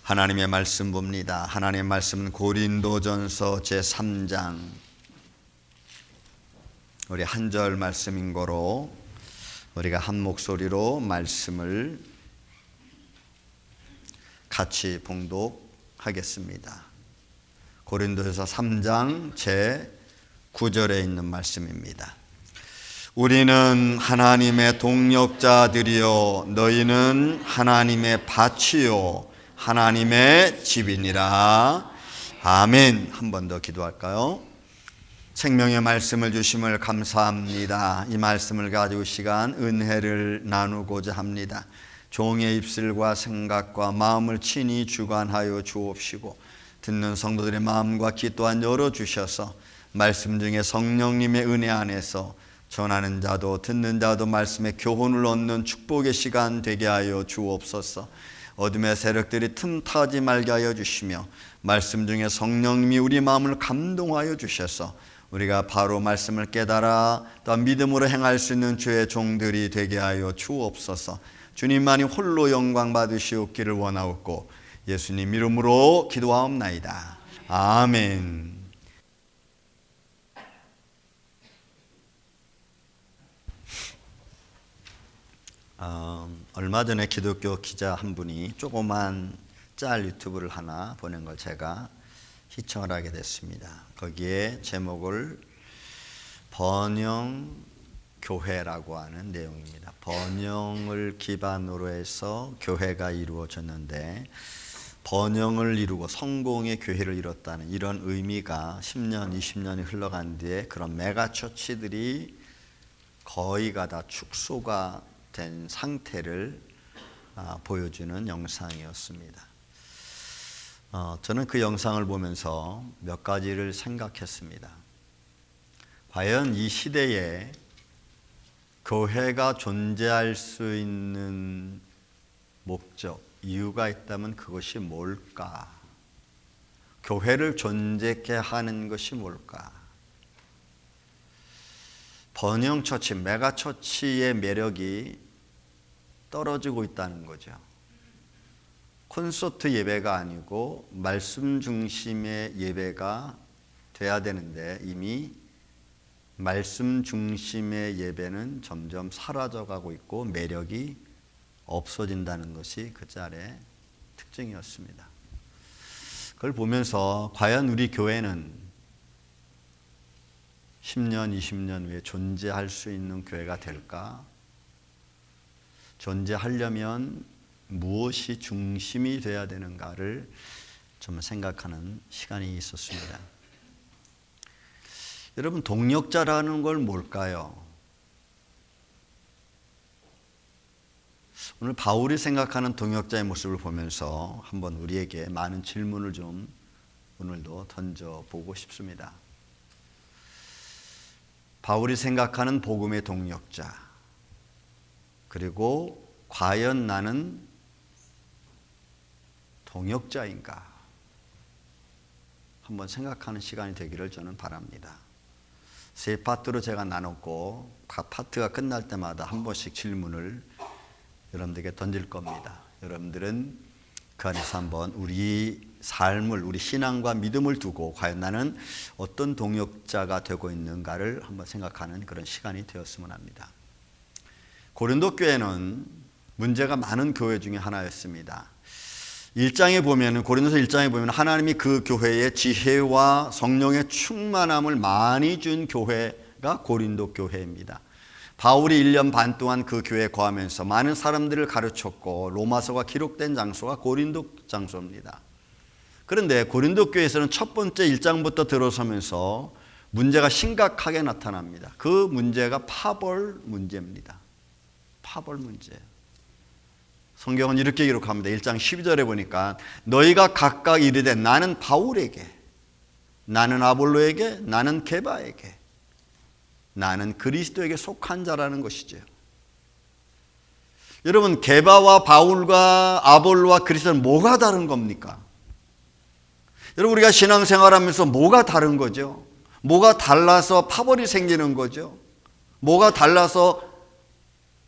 하나님의 말씀 봅니다. 하나님의 말씀은 고린도전서 제3장 우리 한 절 말씀인 거로 우리가 한 목소리로 말씀을 같이 봉독하겠습니다. 고린도전서 3장 제9절에 있는 말씀입니다. 우리는 하나님의 동역자들이요 너희는 하나님의 밭이요 하나님의 집이니라. 아멘. 한 번 더 기도할까요? 생명의 말씀을 주심을 감사합니다. 이 말씀을 가지고 시간 은혜를 나누고자 합니다. 종의 입술과 생각과 마음을 친히 주관하여 주옵시고 듣는 성도들의 마음과 귀 또한 열어주셔서 말씀 중에 성령님의 은혜 안에서 전하는 자도 듣는 자도 말씀의 교훈을 얻는 축복의 시간 되게 하여 주옵소서. 어둠의 세력들이 틈타지 말게 하여 주시며 말씀 중에 성령님이 우리 마음을 감동하여 주셔서 우리가 바로 말씀을 깨달아 또 믿음으로 행할 수 있는 주의 종들이 되게 하여 주옵소서. 주님만이 홀로 영광 받으시옵기를 원하옵고 예수님 이름으로 기도하옵나이다. 아멘. 얼마 전에 기독교 기자 한 분이 조그만 짤 유튜브를 하나 보낸 걸 제가 시청을 하게 됐습니다. 거기에 제목을 번영 교회라고 하는 내용입니다. 번영을 기반으로 해서 교회가 이루어졌는데 번영을 이루고 성공의 교회를 이뤘다는 이런 의미가 10년, 20년이 흘러간 뒤에 그런 메가처치들이 거의가 다 축소가 된 상태를 보여주는 영상이었습니다. 저는 그 영상을 보면서 몇 가지를 생각했습니다. 과연 이 시대에 교회가 존재할 수 있는 목적, 이유가 있다면 그것이 뭘까? 교회를 존재케 하는 것이 뭘까? 번영처치, 메가처치의 매력이 떨어지고 있다는 거죠. 콘서트 예배가 아니고 말씀 중심의 예배가 돼야 되는데 이미 말씀 중심의 예배는 점점 사라져가고 있고 매력이 없어진다는 것이 그 짤의 특징이었습니다. 그걸 보면서 과연 우리 교회는 10년, 20년 후에 존재할 수 있는 교회가 될까? 존재하려면 무엇이 중심이 되어야 되는가를 좀 생각하는 시간이 있었습니다. 여러분, 동역자라는 걸 뭘까요? 오늘 바울이 생각하는 동역자의 모습을 보면서 한번 우리에게 많은 질문을 좀 오늘도 던져보고 싶습니다. 바울이 생각하는 복음의 동역자, 그리고 과연 나는 동역자인가? 한번 생각하는 시간이 되기를 저는 바랍니다. 세 파트로 제가 나눴고 각 파트가 끝날 때마다 한 번씩 질문을 여러분들에게 던질 겁니다. 여러분들은 그 안에서 한번 우리 삶을, 우리 신앙과 믿음을 두고 과연 나는 어떤 동역자가 되고 있는가를 한번 생각하는 그런 시간이 되었으면 합니다. 고린도 교회는 문제가 많은 교회 중에 하나였습니다. 1장에 보면, 고린도서 1장에 보면 하나님이 그 교회에 지혜와 성령의 충만함을 많이 준 교회가 고린도 교회입니다. 바울이 1년 반 동안 그 교회에 거하면서 많은 사람들을 가르쳤고 로마서가 기록된 장소가 고린도 장소입니다. 그런데 고린도 교회에서는 첫 번째 1장부터 들어서면서 문제가 심각하게 나타납니다. 그 문제가 파벌 문제입니다. 파벌 문제. 성경은 이렇게 기록합니다. 1장 12절에 보니까 너희가 각각 이르되 나는 바울에게, 나는 아볼로에게, 나는 게바에게, 나는 그리스도에게 속한 자라는 것이죠. 여러분, 게바와 바울과 아볼로와 그리스도는 뭐가 다른 겁니까? 여러분, 우리가 신앙생활하면서 뭐가 다른 거죠? 뭐가 달라서 파벌이 생기는 거죠? 뭐가 달라서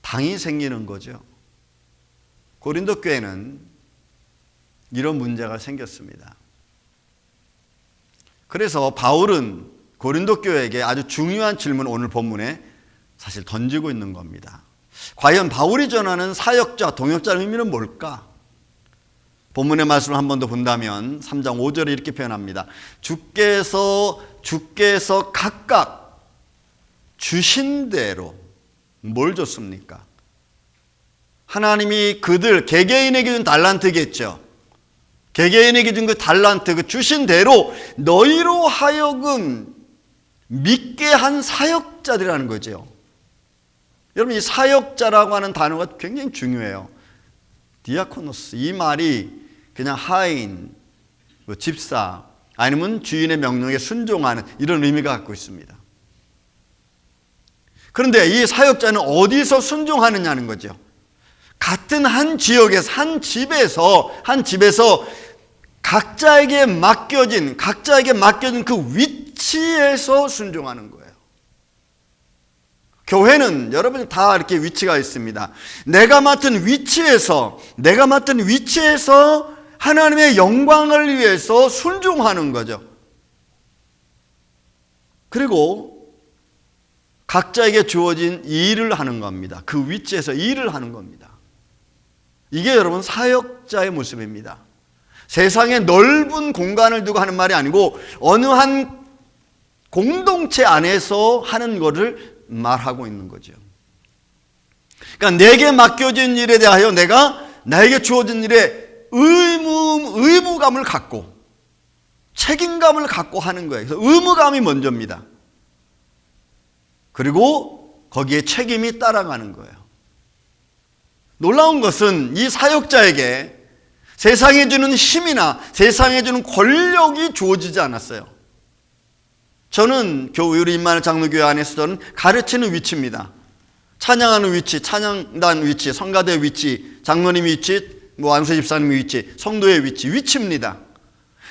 당이 생기는 거죠? 고린도 교회는 이런 문제가 생겼습니다. 그래서 바울은 고린도 교회에게 아주 중요한 질문을 오늘 본문에 사실 던지고 있는 겁니다. 과연 바울이 전하는 사역자, 동역자의 의미는 뭘까? 본문의 말씀을 한 번 더 본다면 3장 5절에 이렇게 표현합니다. 주께서 각각 주신 대로 뭘 줬습니까? 하나님이 그들 개개인에게 준 달란트겠죠. 개개인에게 준 그 달란트, 그 주신 대로 너희로 하여금 믿게 한 사역자들이라는 거죠. 여러분, 이 사역자라고 하는 단어가 굉장히 중요해요. 디아코노스, 이 말이 그냥 하인, 집사, 아니면 주인의 명령에 순종하는 이런 의미가 갖고 있습니다. 그런데 이 사역자는 어디서 순종하느냐는 거죠. 같은 한 지역에서, 한 집에서 각자에게 맡겨진 그 위치에서 순종하는 거예요. 교회는 여러분 다 이렇게 위치가 있습니다. 내가 맡은 위치에서 하나님의 영광을 위해서 순종하는 거죠. 그리고 각자에게 주어진 일을 하는 겁니다. 그 위치에서 일을 하는 겁니다. 이게 여러분 사역자의 모습입니다. 세상에 넓은 공간을 두고 하는 말이 아니고 어느 한 공동체 안에서 하는 것을 말하고 있는 거죠. 그러니까 내게 맡겨진 일에 대하여 나에게 주어진 일에 의무감을 갖고 책임감을 갖고 하는 거예요. 그래서 의무감이 먼저입니다. 그리고 거기에 책임이 따라가는 거예요. 놀라운 것은 이 사역자에게 세상에 주는 힘이나 세상에 주는 권력이 주어지지 않았어요. 저는 우리 임마누엘 장로교회 안에서 저는 가르치는 위치입니다. 찬양하는 위치, 찬양단 위치, 성가대 위치, 장로님 위치, 안수 집사님 위치, 성도의 위치입니다.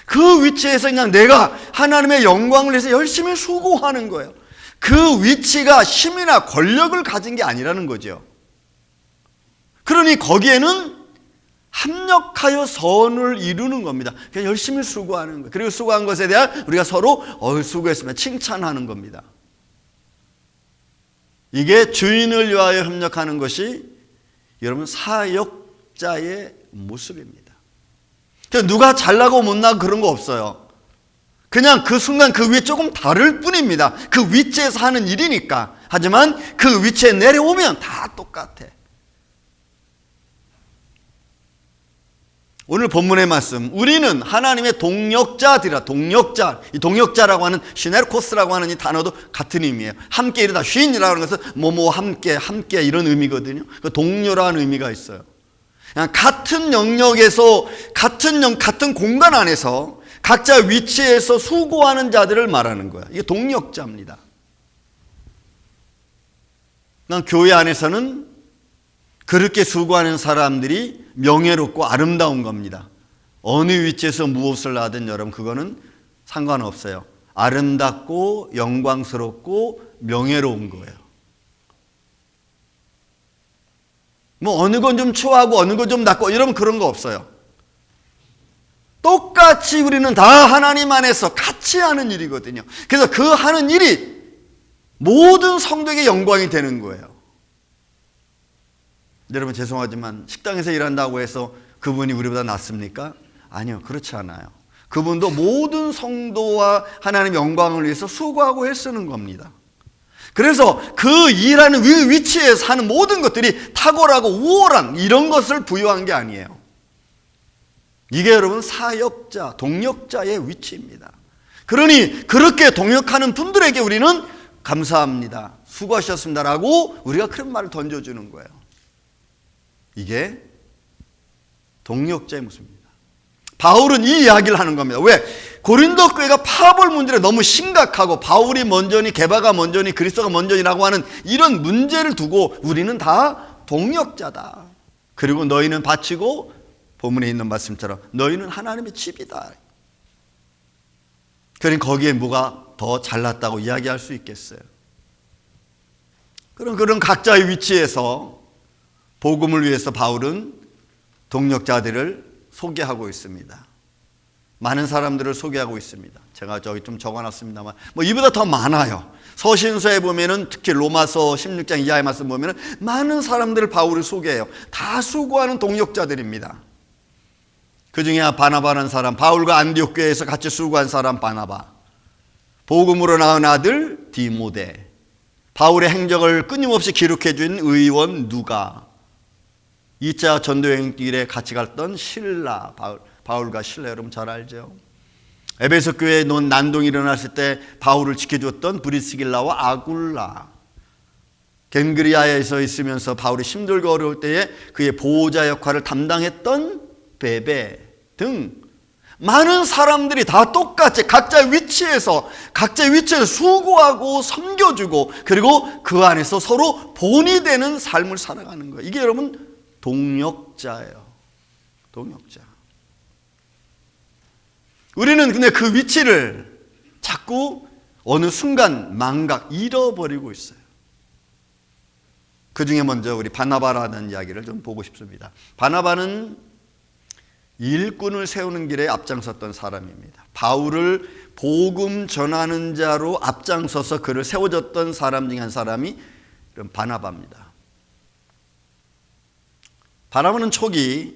그 위치에서 그냥 내가 하나님의 영광을 위해서 열심히 수고하는 거예요. 그 위치가 힘이나 권력을 가진 게 아니라는 거죠. 그러니 거기에는 합력하여 선을 이루는 겁니다. 그냥 열심히 수고하는 거예요. 그리고 수고한 것에 대한 우리가 서로 수고했으면 칭찬하는 겁니다. 이게 주인을 위하여 협력하는 것이 여러분 사역자의 모습입니다. 누가 잘나고 못나고 그런 거 없어요. 그냥 그 순간 그 위에 조금 다를 뿐입니다. 그 위치에서 하는 일이니까. 하지만 그 위치에 내려오면 다 똑같아. 오늘 본문의 말씀, 우리는 하나님의 동역자들이라. 이 동역자라고 하는 시네르코스라고 하는 이 단어도 같은 의미예요. 함께 이르다. 쉰이라고 하는 것은 뭐뭐 함께 이런 의미거든요. 그 동료라는 의미가 있어요. 그냥 같은 영역에서 같은 공간 안에서 각자 위치에서 수고하는 자들을 말하는 거야. 이게 동역자입니다. 그냥 교회 안에서는 그렇게 수고하는 사람들이 명예롭고 아름다운 겁니다. 어느 위치에서 무엇을 하든 여러분 그거는 상관없어요. 아름답고 영광스럽고 명예로운 거예요. 어느 건 좀 추하고 어느 건 좀 낮고 이러면 그런 거 없어요. 똑같이 우리는 다 하나님 안에서 같이 하는 일이거든요. 그래서 그 하는 일이 모든 성도에게 영광이 되는 거예요. 여러분 죄송하지만 식당에서 일한다고 해서 그분이 우리보다 낫습니까? 아니요, 그렇지 않아요. 그분도 모든 성도와 하나님 영광을 위해서 수고하고 애쓰는 겁니다. 그래서 그 일하는 위치에서 하는 모든 것들이 탁월하고 우월한 이런 것을 부여한 게 아니에요. 이게 여러분 사역자, 동역자의 위치입니다. 그러니 그렇게 동역하는 분들에게 우리는 감사합니다, 수고하셨습니다라고 우리가 그런 말을 던져주는 거예요. 이게 동역자의 모습입니다. 바울은 이 이야기를 하는 겁니다. 왜? 고린도 교회가 파벌 문제가 너무 심각하고 바울이 먼저니 게바가 먼저니 그리스도가 먼저니라고 하는 이런 문제를 두고 우리는 다 동역자다. 그리고 너희는 바치고 본문에 있는 말씀처럼 너희는 하나님의 집이다. 그러니 거기에 뭐가 더 잘났다고 이야기할 수 있겠어요? 그런 각자의 위치에서 복음을 위해서 바울은 동역자들을 소개하고 있습니다. 많은 사람들을 소개하고 있습니다. 제가 저기 좀 적어놨습니다만 이보다 더 많아요. 서신서에 보면은 특히 로마서 16장 이하의 말씀 보면은 많은 사람들을 바울을 소개해요. 다 수고하는 동역자들입니다. 그 중에 바나바라는 사람, 바울과 안디옥 교회에서 같이 수고한 사람 바나바, 복음으로 낳은 아들 디모데, 바울의 행적을 끊임없이 기록해 준 의원 누가, 2차 전도여행 길에 같이 갔던 실라, 바울과 실라 여러분 잘 알죠? 에베소 교회에 난동이 일어났을 때 바울을 지켜줬던 브리스길라와 아굴라, 겐그리아에서 있으면서 바울이 힘들고 어려울 때에 그의 보호자 역할을 담당했던 베베 등 많은 사람들이 다 똑같이 각자의 위치에서 수고하고 섬겨주고 그리고 그 안에서 서로 본이 되는 삶을 살아가는 거예요. 이게 여러분 동역자예요. 동역자. 우리는 근데 그 위치를 자꾸 어느 순간 잃어버리고 있어요. 그 중에 먼저 우리 바나바라는 이야기를 좀 보고 싶습니다. 바나바는 일꾼을 세우는 길에 앞장섰던 사람입니다. 바울을 복음 전하는 자로 앞장서서 그를 세워줬던 사람 중에 한 사람이 바나바입니다. 바나바는 초기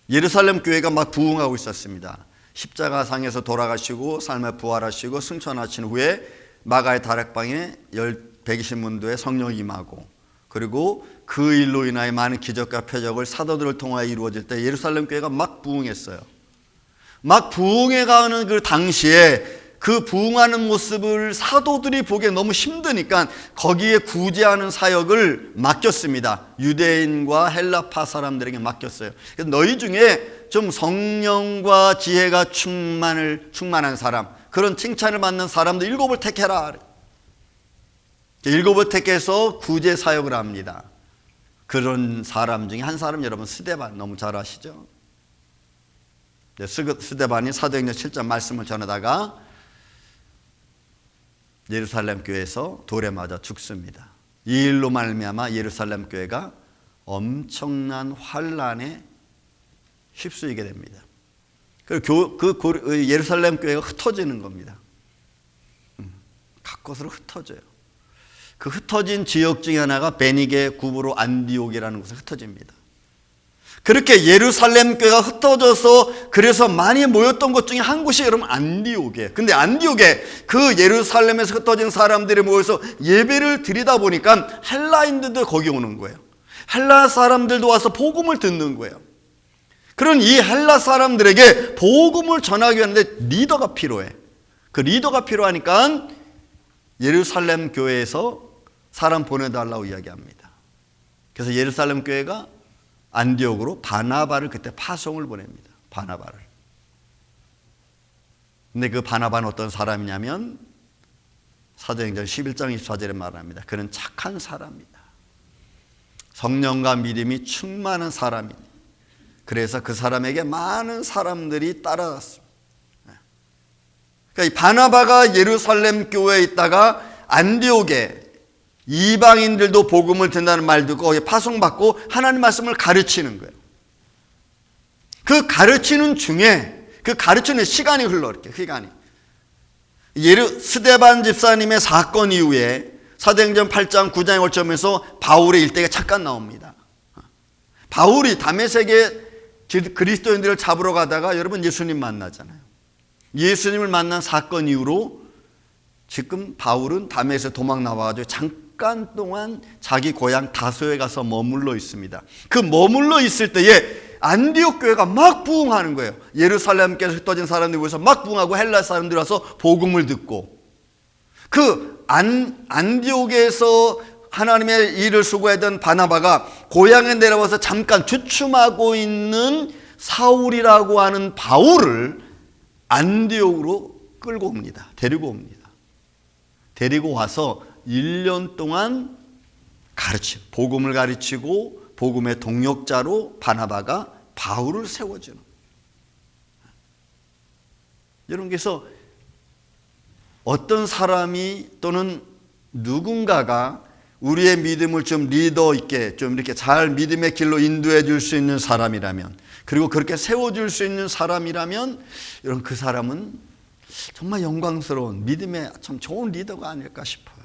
예루살렘 교회가 막 부흥하고 있었습니다. 십자가상에서 돌아가시고 삶에 부활하시고 승천하신 후에 마가의 다락방에 120문도의 성령이 임하고 그리고 그 일로 인하여 많은 기적과 표적을 사도들을 통하여 이루어질 때 예루살렘 교회가 막 부흥했어요. 막 부흥해가는 그 당시에 그 부흥하는 모습을 사도들이 보기에 너무 힘드니까 거기에 구제하는 사역을 맡겼습니다. 유대인과 헬라파 사람들에게 맡겼어요. 그래서 너희 중에 좀 성령과 지혜가 충만한 사람, 그런 칭찬을 받는 사람들 7을 택해라. 7을 택해서 구제 사역을 합니다. 그런 사람 중에 한 사람 여러분 스데반 너무 잘 아시죠? 스데반이 사도행전 7장 말씀을 전하다가 예루살렘 교회에서 돌에 맞아 죽습니다. 이 일로 말미암아 예루살렘 교회가 엄청난 환란에 휩쓸리게 됩니다. 그리고 예루살렘 교회가 흩어지는 겁니다. 각곳으로 흩어져요. 그 흩어진 지역 중에 하나가 베니게 구브로 안디옥이라는 곳에 흩어집니다. 그렇게 예루살렘 교회가 흩어져서 그래서 많이 모였던 곳 중에 한 곳이 여러분 안디옥이에요. 근데 안디옥에 그 예루살렘에서 흩어진 사람들이 모여서 예배를 드리다 보니까 헬라인들도 거기 오는 거예요. 헬라 사람들도 와서 복음을 듣는 거예요. 그런 이 헬라 사람들에게 복음을 전하기 위한 리더가 필요해. 그 리더가 필요하니까 예루살렘 교회에서 사람 보내달라고 이야기합니다. 그래서 예루살렘 교회가 안디옥으로 바나바를 그때 파송을 보냅니다. 바나바를. 근데 그 바나바는 어떤 사람이냐면 사도행전 11장 24절에 말합니다. 그는 착한 사람이다. 성령과 믿음이 충만한 사람이다. 그래서 그 사람에게 많은 사람들이 따라왔습니다. 그러니까 이 바나바가 예루살렘 교회에 있다가 안디옥에 이방인들도 복음을 듣는다는 말 듣고 거기에 파송받고 하나님 말씀을 가르치는 거예요. 그 가르치는 중에 그 가르치는 시간이 흘러 이렇게 시간이 스데반 집사님의 사건 이후에 사도행전 8장 9장에 걸쳐면서 바울의 일대가 잠깐 나옵니다. 바울이 다메섹에 그리스도인들을 잡으러 가다가 여러분 예수님 만나잖아요. 예수님을 만난 사건 이후로 지금 바울은 다메섹에서 도망 나와가지고 잠깐 동안 자기 고향 다소에 가서 머물러 있습니다. 그 머물러 있을 때에 안디옥 교회가 막 부흥하는 거예요. 예루살렘께서 흩어진 사람들이 모여서 막 부흥하고 헬라 사람들이 와서 복음을 듣고 그 안디옥에서 하나님의 일을 수고하던 바나바가 고향에 내려와서 잠깐 주춤하고 있는 사울이라고 하는 바울을 안디옥으로 끌고 옵니다. 데리고 옵니다. 데리고 와서 1년 동안 복음을 가르치고 복음의 동역자로 바나바가 바울을 세워주는. 여러분께서 어떤 사람이 또는 누군가가 우리의 믿음을 좀 리더 있게 좀 이렇게 잘 믿음의 길로 인도해 줄 수 있는 사람이라면 그리고 그렇게 세워줄 수 있는 사람이라면 여러분 그 사람은 정말 영광스러운 믿음의 참 좋은 리더가 아닐까 싶어요.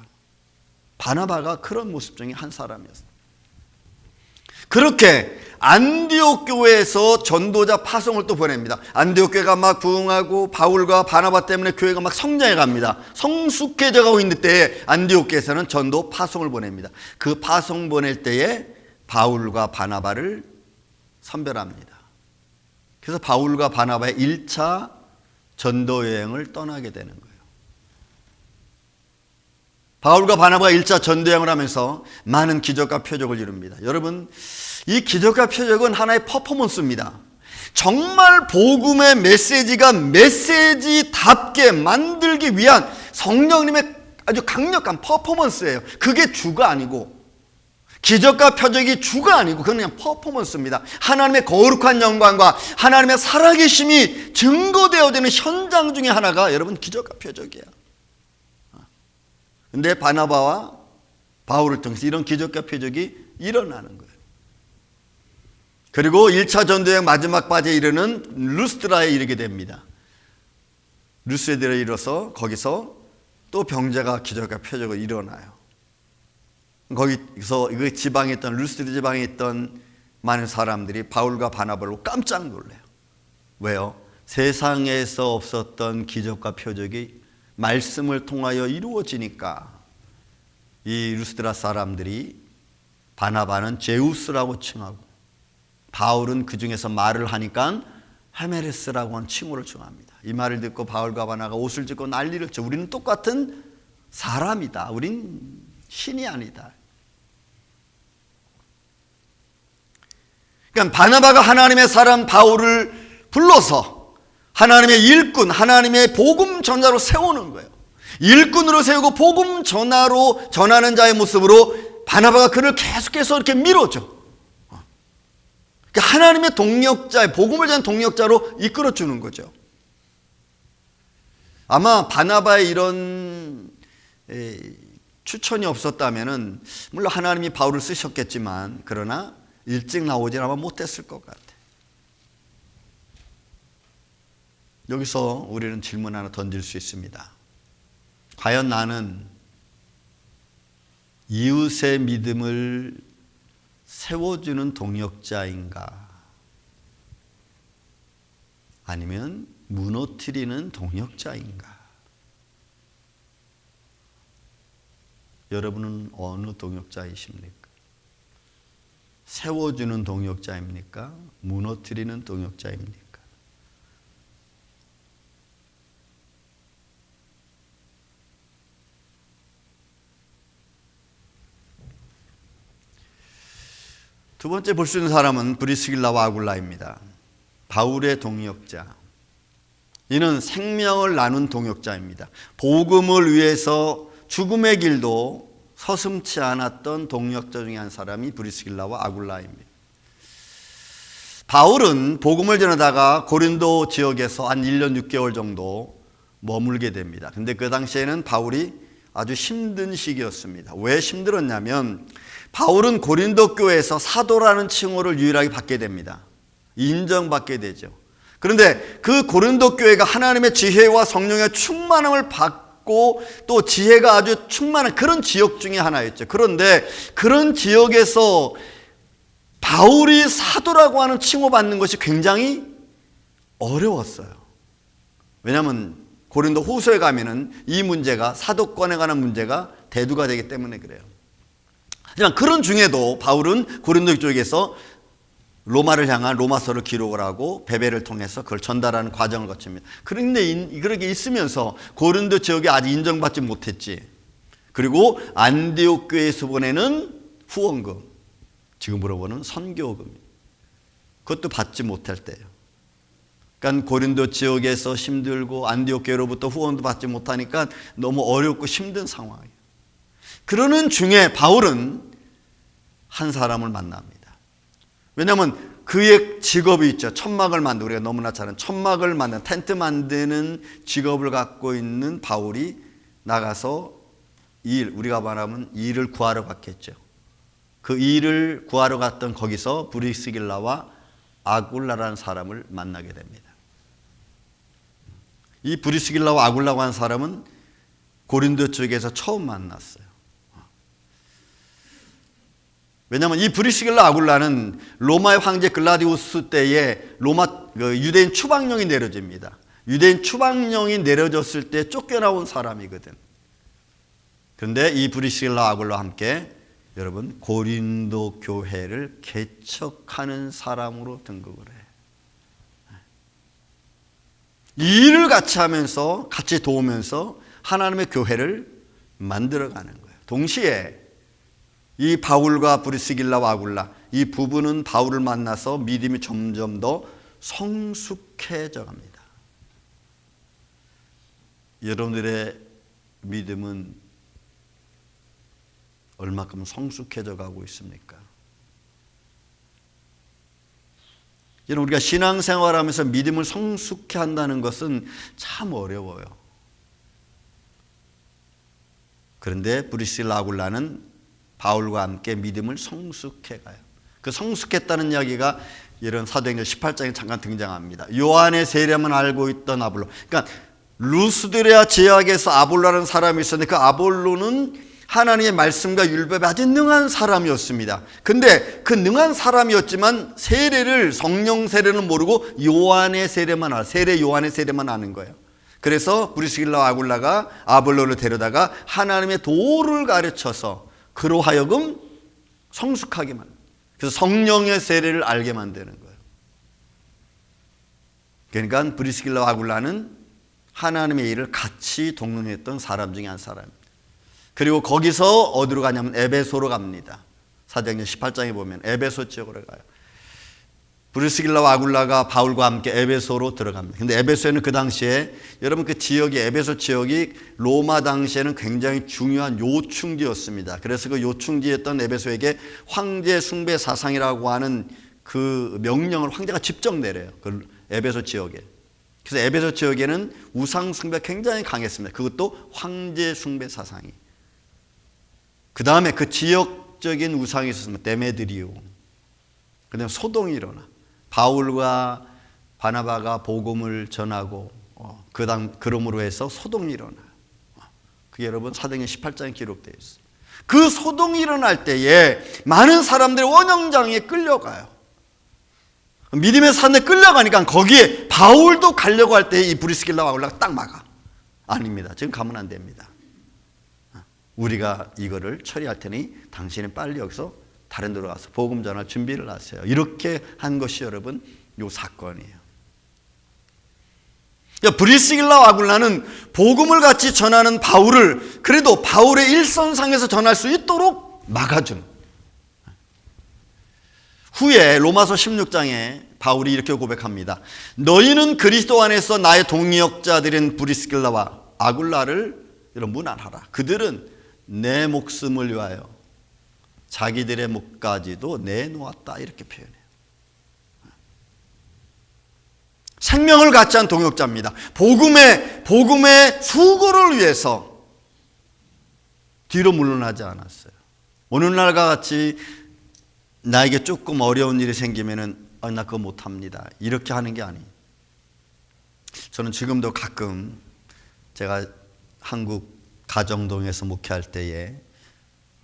바나바가 그런 모습 중에 한 사람이었어요. 그렇게 안디옥 교회에서 전도자 파송을 또 보냅니다. 안디옥 교회가 막 부흥하고 바울과 바나바 때문에 교회가 막 성장해 갑니다. 성숙해져 가고 있는 때에 안디옥 교회에서는 전도 파송을 보냅니다. 그 파송 보낼 때에 바울과 바나바를 선별합니다. 그래서 바울과 바나바의 1차 전도 여행을 떠나게 되는 거예요. 바울과 바나바가 1차 전도 여행을 하면서 많은 기적과 표적을 이룹니다. 여러분, 이 기적과 표적은 하나의 퍼포먼스입니다. 정말 복음의 메시지가 메시지답게 만들기 위한 성령님의 아주 강력한 퍼포먼스예요. 그게 주가 아니고, 기적과 표적이 주가 아니고 그냥 퍼포먼스입니다. 하나님의 거룩한 영광과 하나님의 살아계심이 증거되어지는 현장 중에 하나가 여러분 기적과 표적이에요. 근데 바나바와 바울을 통해서 이런 기적과 표적이 일어나는 거예요. 그리고 1차 전도여행 마지막 바지에 이르는 루스드라에 이르게 됩니다. 루스드라에 이르러서 거기서 또 병자가 기적과 표적을 일어나요. 거기서 그 지방에 있던 루스드라 지방에 있던 많은 사람들이 바울과 바나바로 깜짝 놀래요. 왜요? 세상에서 없었던 기적과 표적이 말씀을 통하여 이루어지니까 이 루스드라 사람들이 바나바는 제우스라고 칭하고 바울은 그 중에서 말을 하니까 헤메레스라고 하는 칭호를 정합니다. 이 말을 듣고 바울과 바나바가 옷을 찢고 난리를 쳐. 우리는 똑같은 사람이다. 우린 신이 아니다. 그러니까 바나바가 하나님의 사람 바울을 불러서 하나님의 일꾼, 하나님의 복음 전자로 세우는 거예요. 일꾼으로 세우고 복음 전하로 전하는 자의 모습으로 바나바가 그를 계속해서 이렇게 밀어줘. 그러니까 하나님의 동력자, 복음을 전하는 동력자로 이끌어주는 거죠. 아마 바나바의 이런 추천이 없었다면은 물론 하나님이 바울을 쓰셨겠지만 그러나 일찍 나오진 아마 못했을 것 같아요. 여기서 우리는 질문 하나 던질 수 있습니다. 과연 나는 이웃의 믿음을 세워주는 동역자인가? 아니면 무너뜨리는 동역자인가? 여러분은 어느 동역자이십니까? 세워주는 동역자입니까? 무너뜨리는 동역자입니까? 두 번째 볼 수 있는 사람은 브리스길라와 아굴라입니다. 바울의 동역자. 이는 생명을 나눈 동역자입니다. 복음을 위해서 죽음의 길도 서슴지 않았던 동역자 중에 한 사람이 브리스길라와 아굴라입니다. 바울은 복음을 전하다가 고린도 지역에서 한 1년 6개월 정도 머물게 됩니다. 근데 그 당시에는 바울이 아주 힘든 시기였습니다. 왜 힘들었냐면 바울은 고린도 교회에서 사도라는 칭호를 유일하게 받게 됩니다. 인정받게 되죠. 그런데 그 고린도 교회가 하나님의 지혜와 성령의 충만함을 받고 또 지혜가 아주 충만한 그런 지역 중에 하나였죠. 그런데 그런 지역에서 바울이 사도라고 하는 칭호 받는 것이 굉장히 어려웠어요. 왜냐하면 고린도 후서에 가면은 이 문제가 사도권에 관한 문제가 대두가 되기 때문에 그래요. 하지만 그런 중에도 바울은 고린도 쪽에서 로마를 향한 로마서를 기록을 하고 베베를 통해서 그걸 전달하는 과정을 거칩니다. 그런데 그렇게 있으면서 고린도 지역에 아직 인정받지 못했지. 그리고 안디옥 교회에서 보내는 후원금, 지금으로 보는 선교금, 그것도 받지 못할 때예요. 그러니까 고린도 지역에서 힘들고 안디옥 교회로부터 후원도 받지 못하니까 너무 어렵고 힘든 상황이에요. 그러는 중에 바울은 한 사람을 만납니다. 왜냐하면 그의 직업이 있죠. 천막을 만들고, 우리가 너무나 잘 아는 천막을 만드는, 텐트 만드는 직업을 갖고 있는 바울이 나가서 우리가 말하면 일을 구하러 갔겠죠. 그 일을 구하러 갔던 거기서 브리스길라와 아굴라라는 사람을 만나게 됩니다. 이 브리스길라와 아굴라고 하는 사람은 고린도 쪽에서 처음 만났어요. 왜냐하면 이 브리스길라 아굴라는 로마의 황제 글라디우스 때에 유대인 추방령이 내려집니다. 유대인 추방령이 내려졌을 때 쫓겨나온 사람이거든. 그런데 이 브리스길라 아굴라와 함께 여러분 고린도 교회를 개척하는 사람으로 등극을 해요. 이 일을 같이 하면서 같이 도우면서 하나님의 교회를 만들어가는 거예요. 동시에 이 바울과 브리스길라와 아굴라 이 부부는 바울을 만나서 믿음이 점점 더 성숙해져 갑니다. 여러분들의 믿음은 얼마큼 성숙해져 가고 있습니까? 여러분, 우리가 신앙생활하면서 믿음을 성숙해 한다는 것은 참 어려워요. 그런데 브리스길라 아굴라는 바울과 함께 믿음을 성숙해 가요. 그 성숙했다는 이야기가 이런 사도행전 18장에 잠깐 등장합니다. 요한의 세례만 알고 있던 아볼로. 그러니까 루스드레아 지역에서 아볼로라는 사람이 있었는데 그 아볼로는 하나님의 말씀과 율법에 아주 능한 사람이었습니다. 근데 그 능한 사람이었지만 성령 세례는 모르고 요한의 세례만 세례 요한의 세례만 아는 거예요. 그래서 브리스길라와 아굴라가 아볼로를 데려다가 하나님의 도를 가르쳐서 그로 하여금 성숙하게 만든, 그래서 성령의 세례를 알게 만드는 거예요. 그러니까 브리스길라와 아굴라는 하나님의 일을 같이 동행했던 사람 중에 한 사람입니다. 그리고 거기서 어디로 가냐면 에베소로 갑니다. 사도행전 18장에 보면 에베소 지역으로 가요. 브리스길라와 아굴라가 바울과 함께 에베소로 들어갑니다. 근데 에베소에는 그 당시에 여러분 그 지역이 에베소 지역이 로마 당시에는 굉장히 중요한 요충지였습니다. 그래서 그 요충지였던 에베소에게 황제 숭배 사상이라고 하는 그 명령을 황제가 직접 내려요. 그 에베소 지역에. 그래서 에베소 지역에는 우상 숭배가 굉장히 강했습니다. 그것도 황제 숭배 사상이. 그 다음에 그 지역적인 우상이 있었습니다. 데메드리오. 그 다음에 소동이 일어나. 바울과 바나바가 복음을 전하고 그럼으로 해서 소동이 일어나요. 그게 여러분 사도행전 18장에 기록되어 있어요. 그 소동이 일어날 때에 많은 사람들이 원형장에 끌려가요. 믿음의 산에 끌려가니까 거기에 바울도 가려고 할 때 이 브리스길라와 아굴라가 딱 막아. 아닙니다. 지금 가면 안 됩니다. 우리가 이거를 처리할 테니 당신은 빨리 여기서 다른 데로 가서 복음 전할 준비를 하세요. 이렇게 한 것이 여러분 이 사건이에요. 브리스길라와 아굴라는 복음을 같이 전하는 바울을 그래도 바울의 일선상에서 전할 수 있도록 막아준. 후에 로마서 16장에 바울이 이렇게 고백합니다. 너희는 그리스도 안에서 나의 동역자들인 브리스길라와 아굴라를 문안하라. 그들은 내 목숨을 위하여 자기들의 목까지도 내놓았다. 이렇게 표현해요. 생명을 갖지 않은 동역자입니다. 복음의 수고를 위해서 뒤로 물러나지 않았어요. 오늘날과 같이 나에게 조금 어려운 일이 생기면은 나 그거 못합니다. 이렇게 하는 게 아니에요. 저는 지금도 가끔 제가 한국 가정동에서 목회할 때에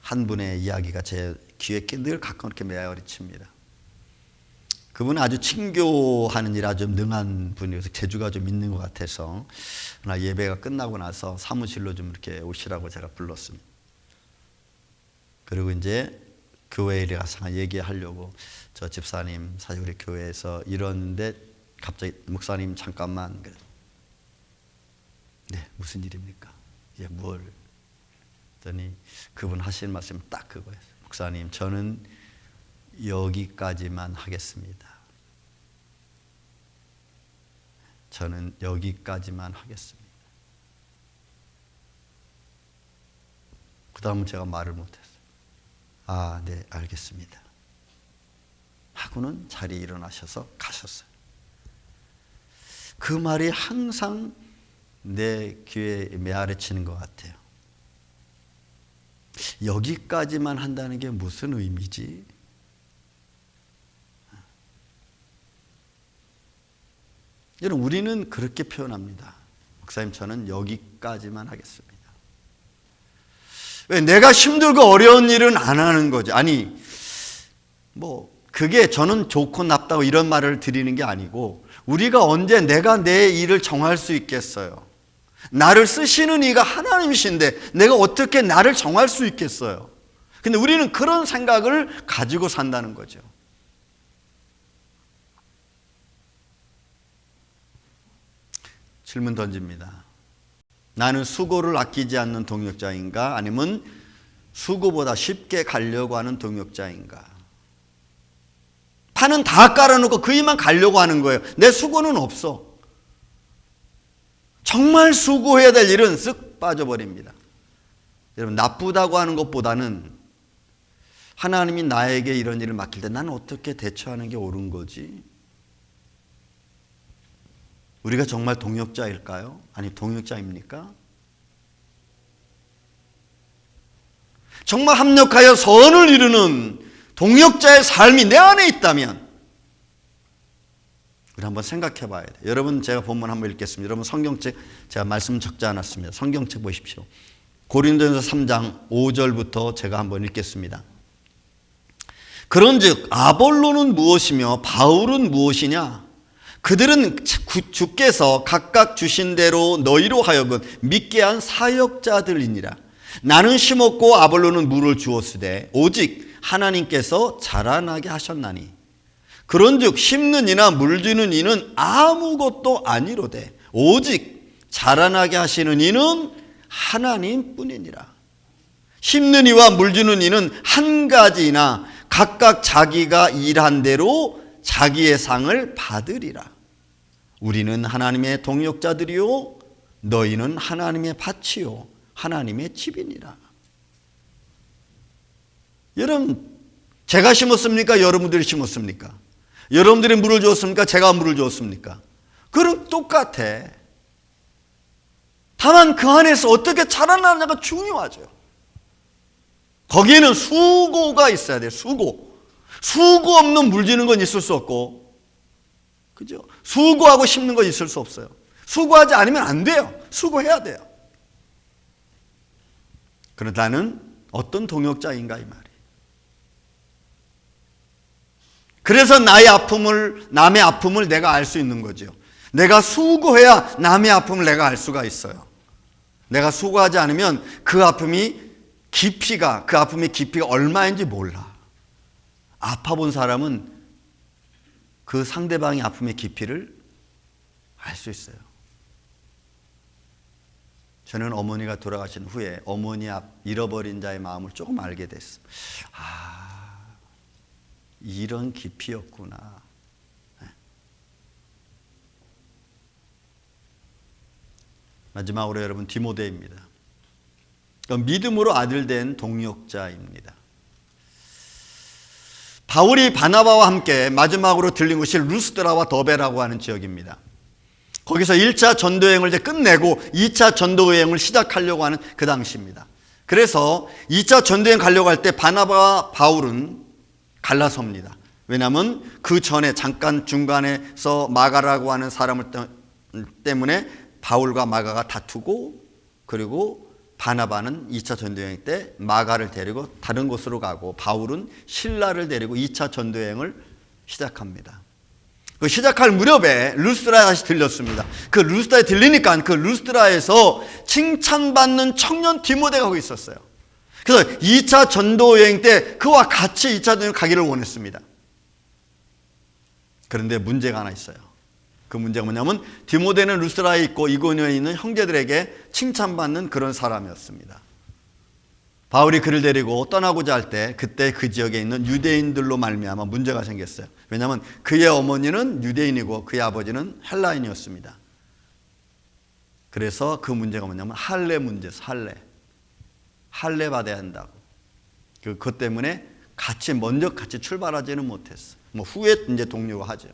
한 분의 이야기가 제 귀에 늘 가끔 이렇게 메아리칩니다. 그분은 아주 친교하는 일에 아주 능한 분이어서 재주가 좀 있는 것 같아서 나 예배가 끝나고 나서 사무실로 좀 이렇게 오시라고 제가 불렀습니다. 그리고 이제 교회에 가서 얘기하려고 저 집사님 사실 우리 교회에서 이러는데 갑자기 목사님 잠깐만. 네, 무슨 일입니까? 예, 뭘? 그랬더니 그분 하시는 말씀이 딱 그거예요. 목사님, 저는 여기까지만 하겠습니다. 저는 여기까지만 하겠습니다. 그 다음은 제가 말을 못했어요. 아, 네, 알겠습니다. 하고는 자리에 일어나셔서 가셨어요. 그 말이 항상 내 귀에 메아리치는 것 같아요. 여기까지만 한다는 게 무슨 의미지? 여러분, 우리는 그렇게 표현합니다. 목사님, 저는 여기까지만 하겠습니다. 왜? 내가 힘들고 어려운 일은 안 하는 거죠. 아니, 그게 저는 좋고 나쁘다고 이런 말을 드리는 게 아니고, 우리가 언제 내가 내 일을 정할 수 있겠어요? 나를 쓰시는 이가 하나님이신데 내가 어떻게 나를 정할 수 있겠어요? 근데 우리는 그런 생각을 가지고 산다는 거죠. 질문 던집니다. 나는 수고를 아끼지 않는 동역자인가? 아니면 수고보다 쉽게 가려고 하는 동역자인가? 판은 다 깔아놓고 그 일만 가려고 하는 거예요. 내 수고는 없어. 정말 수고해야 될 일은 쓱 빠져버립니다. 여러분, 나쁘다고 하는 것보다는 하나님이 나에게 이런 일을 맡길 때 나는 어떻게 대처하는 게 옳은 거지? 우리가 정말 동역자일까요? 아니, 동역자입니까? 정말 합력하여 선을 이루는 동역자의 삶이 내 안에 있다면 우리 한번 생각해 봐야 돼요. 여러분, 제가 본문 한번 읽겠습니다. 여러분, 성경책 제가 말씀 적지 않았습니다. 성경책 보십시오. 고린도전서 3장 5절부터 제가 한번 읽겠습니다. 그런즉 아볼로는 무엇이며 바울은 무엇이냐? 그들은 주께서 각각 주신 대로 너희로 하여금 믿게 한 사역자들이니라. 나는 심었고 아볼로는 물을 주었으되 오직 하나님께서 자라나게 하셨나니 그런즉 심는 이나 물주는 이는 아무것도 아니로되 오직 자라나게 하시는 이는 하나님뿐이니라. 심는 이와 물주는 이는 한 가지이나 각각 자기가 일한 대로 자기의 상을 받으리라. 우리는 하나님의 동역자들이요 너희는 하나님의 밭이요 하나님의 집이니라. 여러분, 제가 심었습니까? 여러분들이 심었습니까? 여러분들이 물을 주었습니까? 제가 물을 주었습니까? 그럼 똑같아. 다만 그 안에서 어떻게 자라나느냐가 중요하죠. 거기에는 수고가 있어야 돼요. 수고 없는 물 주는 건 있을 수 없고, 그죠? 수고하고 심는 건 있을 수 없어요. 수고하지 않으면 안 돼요. 수고해야 돼요. 그러나 나는 어떤 동역자인가 이 말이에요. 그래서 남의 아픔을 내가 알 수 있는 거죠. 내가 수고해야 남의 아픔을 내가 알 수가 있어요. 내가 수고하지 않으면 그 아픔의 깊이가 얼마인지 몰라. 아파본 사람은 그 상대방의 아픔의 깊이를 알 수 있어요. 저는 어머니가 돌아가신 후에 어머니 잃어버린 자의 마음을 조금 알게 됐어요. 이런 깊이였구나. 마지막으로 여러분, 디모데입니다. 믿음으로 아들 된 동역자입니다. 바울이 바나바와 함께 마지막으로 들린 곳이 루스드라와 더베라고 하는 지역입니다. 거기서 1차 전도여행을 이제 끝내고 2차 전도여행을 시작하려고 하는 그 당시입니다. 그래서 2차 전도여행 가려고 할 때 바나바와 바울은 갈라섭니다. 왜냐하면 그 전에 잠깐 중간에서 마가라고 하는 사람을 때문에 바울과 마가가 다투고, 그리고 바나바는 2차 전도여행 때 마가를 데리고 다른 곳으로 가고 바울은 실라를 데리고 2차 전도여행을 시작합니다. 그 시작할 무렵에 루스드라에 다시 들렸습니다. 그 루스드라에 들리니까 그 루스드라에서 칭찬받는 청년 디모데가 거기 있었어요. 그래서 2차 전도여행 때 그와 같이 2차 전도여행 가기를 원했습니다. 그런데 문제가 하나 있어요. 그 문제가 뭐냐면 디모데는 루스드라에 있고 이고니온에 있는 형제들에게 칭찬받는 그런 사람이었습니다. 바울이 그를 데리고 떠나고자 할 때 그때 그 지역에 있는 유대인들로 말미암아 문제가 생겼어요. 왜냐하면 그의 어머니는 유대인이고 그의 아버지는 헬라인이었습니다. 그래서 그 문제가 뭐냐면 할례 문제였어요. 할례 받아야 한다고. 그것 때문에 먼저 같이 출발하지는 못했어. 후에 이제 동료가 하죠.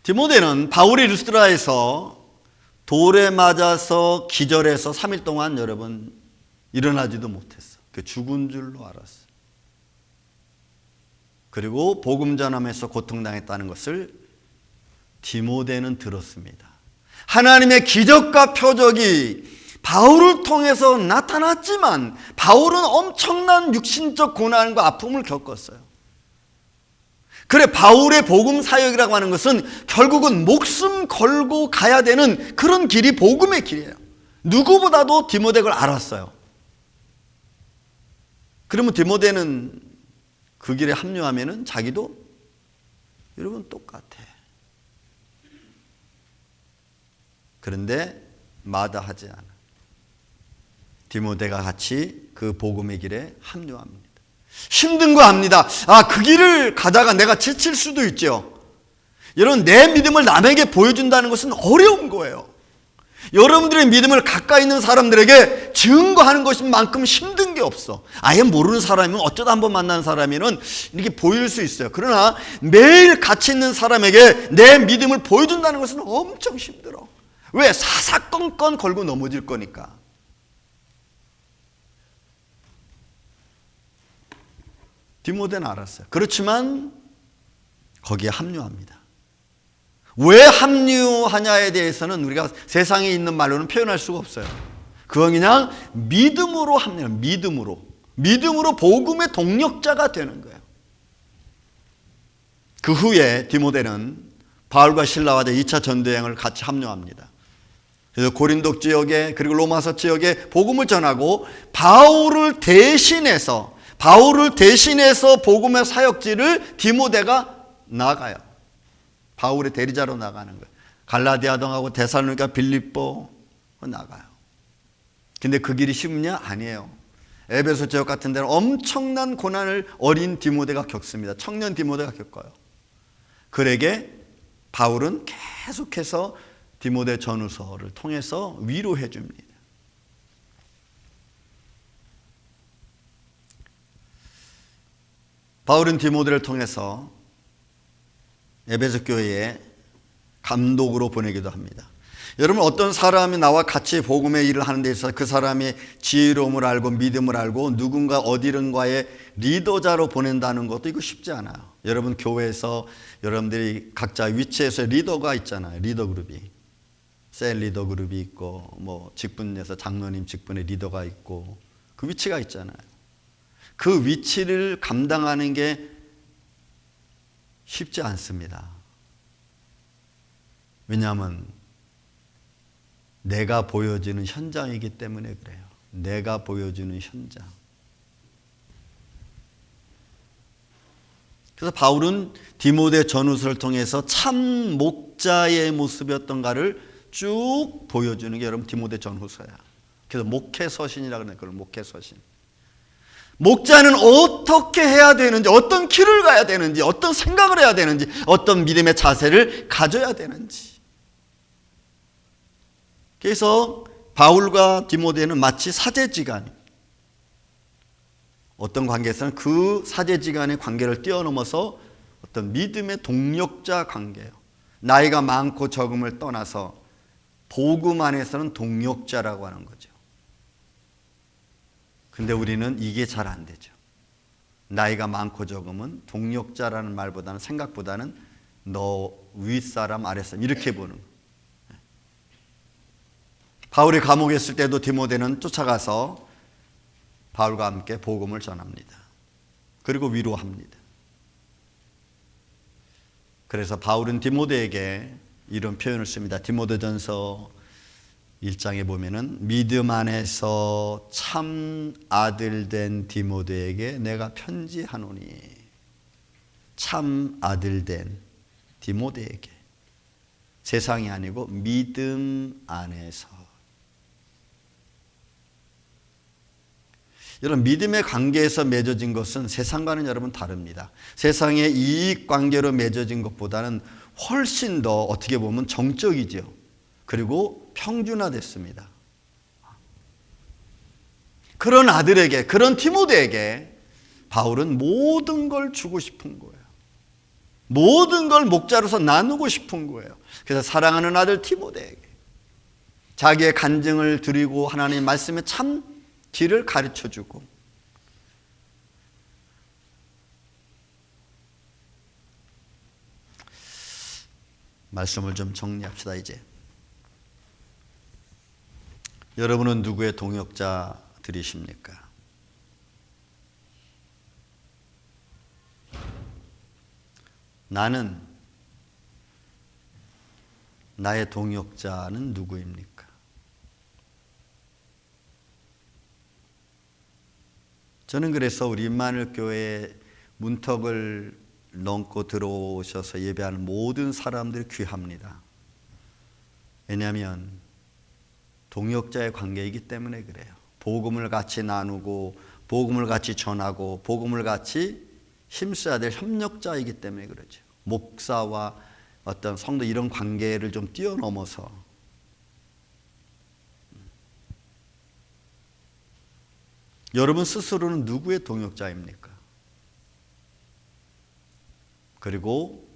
디모데는 바울이 루스드라에서 돌에 맞아서 기절해서 3일 동안 여러분 일어나지도 못했어. 그 죽은 줄로 알았어. 그리고 복음 전함에서 고통당했다는 것을 디모데는 들었습니다. 하나님의 기적과 표적이 바울을 통해서 나타났지만 바울은 엄청난 육신적 고난과 아픔을 겪었어요. 그래, 바울의 복음 사역이라고 하는 것은 결국은 목숨 걸고 가야 되는 그런 길이 복음의 길이에요. 누구보다도 디모데가 그걸 알았어요. 그러면 디모데는 그 길에 합류하면은 자기도 여러분 똑같아. 그런데 마다하지 않아. 디모데가 같이 그 복음의 길에 합류합니다. 힘든 거 압니다. 그 길을 가다가 내가 지칠 수도 있죠. 여러분, 내 믿음을 남에게 보여준다는 것은 어려운 거예요. 여러분들의 믿음을 가까이 있는 사람들에게 증거하는 것만큼 힘든 게 없어. 아예 모르는 사람이면, 어쩌다 한번 만난 사람이면 이렇게 보일 수 있어요. 그러나 매일 같이 있는 사람에게 내 믿음을 보여준다는 것은 엄청 힘들어. 왜? 사사건건 걸고 넘어질 거니까. 디모데는 알았어요. 그렇지만 거기에 합류합니다. 왜 합류하냐에 대해서는 우리가 세상에 있는 말로는 표현할 수가 없어요. 그건 그냥 믿음으로 합류해요. 믿음으로 복음의 동력자가 되는 거예요. 그 후에 디모데는 바울과 실라와 2차 전도여행을 같이 합류합니다. 그래서 고린도 지역에, 그리고 로마서 지역에 복음을 전하고 바울을 대신해서 복음의 사역지를 디모데가 나가요. 바울의 대리자로 나가는 거예요. 갈라디아 등하고 데살로니가, 빌립보 나가요. 근데 그 길이 쉽냐? 아니에요. 에베소 지역 같은 데는 엄청난 고난을 어린 디모데가 겪습니다. 청년 디모데가 겪어요. 그에게 바울은 계속해서 디모데 전후서를 통해서 위로해 줍니다. 바울은 디모데를 통해서 에베소 교회에 감독으로 보내기도 합니다. 여러분, 어떤 사람이 나와 같이 복음의 일을 하는 데 있어서 그 사람이 지혜로움을 알고 믿음을 알고 누군가 어디론가의 리더자로 보낸다는 것도 이거 쉽지 않아요. 여러분, 교회에서 여러분들이 각자 위치에서 리더가 있잖아요. 리더 그룹이. 셀 리더 그룹이 있고, 뭐 직분에서 장로님 직분의 리더가 있고, 그 위치가 있잖아요. 그 위치를 감당하는 게 쉽지 않습니다. 왜냐하면 내가 보여주는 현장이기 때문에 그래요. 내가 보여주는 현장. 그래서 바울은 디모데 전후서를 통해서 참 목자의 모습이었던가를 쭉 보여주는 게 여러분 디모데 전후서야. 그래서 목회서신이라고 그러는 거예요. 목회서신. 목자는 어떻게 해야 되는지, 어떤 길을 가야 되는지, 어떤 생각을 해야 되는지, 어떤 믿음의 자세를 가져야 되는지. 그래서 바울과 디모데는 마치 사제지간, 어떤 관계에서는 그 사제지간의 관계를 뛰어넘어서 어떤 믿음의 동력자 관계예요. 나이가 많고 적음을 떠나서 복음 안에서는 동력자라고 하는 거죠. 근데 우리는 이게 잘 안 되죠. 나이가 많고 적으면 동력자라는 말보다는, 생각보다는 너 윗사람 아랫사람 이렇게 보는 거예요. 바울이 감옥에 있을 때도 디모데는 쫓아가서 바울과 함께 복음을 전합니다. 그리고 위로합니다. 그래서 바울은 디모데에게 이런 표현을 씁니다. 디모데전서 1장에 보면은 믿음 안에서 참 아들 된 디모데에게 내가 편지하노니. 참 아들 된 디모데에게. 세상이 아니고 믿음 안에서. 여러분, 믿음의 관계에서 맺어진 것은 세상과는 여러분 다릅니다. 세상의 이익 관계로 맺어진 것보다는 훨씬 더 어떻게 보면 정적이죠. 그리고 평준화됐습니다. 그런 아들에게, 그런 디모데에게 바울은 모든 걸 주고 싶은 거예요. 모든 걸 목자로서 나누고 싶은 거예요. 그래서 사랑하는 아들 디모데에게 자기의 간증을 드리고 하나님의 말씀의 참 길을 가르쳐주고, 말씀을 좀 정리합시다. 이제 여러분은 누구의 동역자들이십니까? 나의 동역자는 누구입니까? 저는 그래서 우리 임마누엘 교회 문턱을 넘고 들어오셔서 예배하는 모든 사람들이 귀합니다. 왜냐하면 동역자의 관계이기 때문에 그래요. 복음을 같이 나누고 복음을 같이 전하고 복음을 같이 힘써야 될 협력자이기 때문에 그러죠. 목사와 어떤 성도 이런 관계를 좀 뛰어넘어서 여러분 스스로는 누구의 동역자입니까? 그리고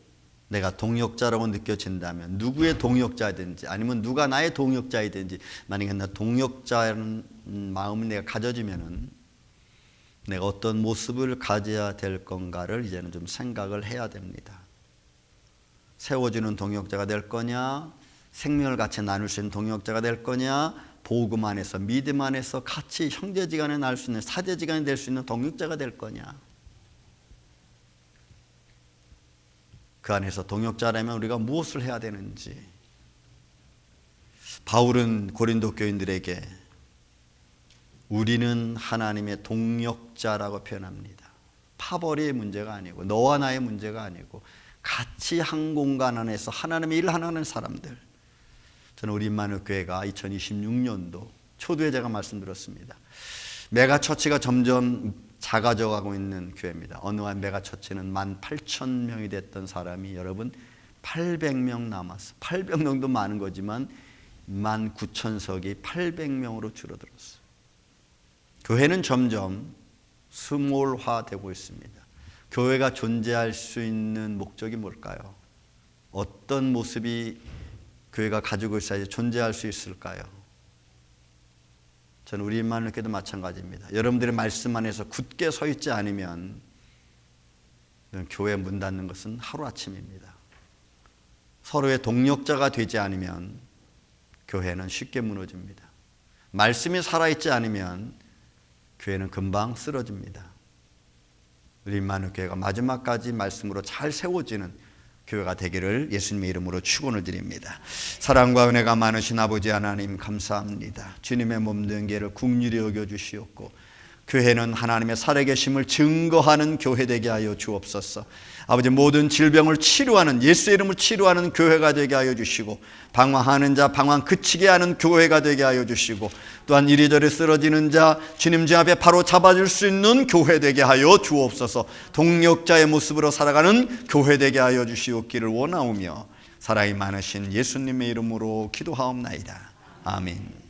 내가 동역자라고 느껴진다면 누구의 동역자이든지 아니면 누가 나의 동역자이든지 만약에 나 동역자라는 마음을 내가 가져지면은 내가 어떤 모습을 가져야 될 건가를 이제는 좀 생각을 해야 됩니다. 세워주는 동역자가 될 거냐, 생명을 같이 나눌 수 있는 동역자가 될 거냐, 복음 안에서 믿음 안에서 같이 형제지간에 날 수 있는 사제지간이 될 수 있는 동역자가 될 거냐. 그 안에서 동역자라면 우리가 무엇을 해야 되는지. 바울은 고린도 교인들에게 우리는 하나님의 동역자라고 표현합니다. 파벌의 문제가 아니고 너와 나의 문제가 아니고 같이 한 공간 안에서 하나님의 일을 하는 사람들. 저는 우리 임마누엘 교회가 2026년도 초두에 제가 말씀드렸습니다. 메가처치가 점점 작아져 가고 있는 교회입니다. 어느 한 메가처치는 18,000명이 됐던 사람이 여러분 800명 남았어요. 800명도 많은 거지만 19,000석이 800명으로 줄어들었어요. 교회는 점점 스몰화되고 있습니다. 교회가 존재할 수 있는 목적이 뭘까요? 어떤 모습이 교회가 가지고 있어야지 존재할 수 있을까요? 저는 우리 임마누엘 교회도 마찬가지입니다. 여러분들의 말씀 안에서 굳게 서 있지 않으면 교회 문 닫는 것은 하루아침입니다. 서로의 동역자가 되지 않으면 교회는 쉽게 무너집니다. 말씀이 살아있지 않으면 교회는 금방 쓰러집니다. 우리 임마누엘 교회가 마지막까지 말씀으로 잘 세워지는 교회가 되기를 예수님의 이름으로 축원을 드립니다. 사랑과 은혜가 많으신 아버지 하나님 감사합니다. 주님의 몸된 교회를 긍휼히 여겨주시옵고 교회는 하나님의 살아계심을 증거하는 교회 되게 하여 주옵소서. 아버지 모든 질병을 치료하는 예수의 이름을 치료하는 교회가 되게 하여 주시고 방황하는 자 방황 그치게 하는 교회가 되게 하여 주시고 또한 이리저리 쓰러지는 자 주님 제 앞에 바로 잡아줄 수 있는 교회 되게 하여 주옵소서. 동역자의 모습으로 살아가는 교회 되게 하여 주시옵기를 원하오며 사랑이 많으신 예수님의 이름으로 기도하옵나이다. 아멘.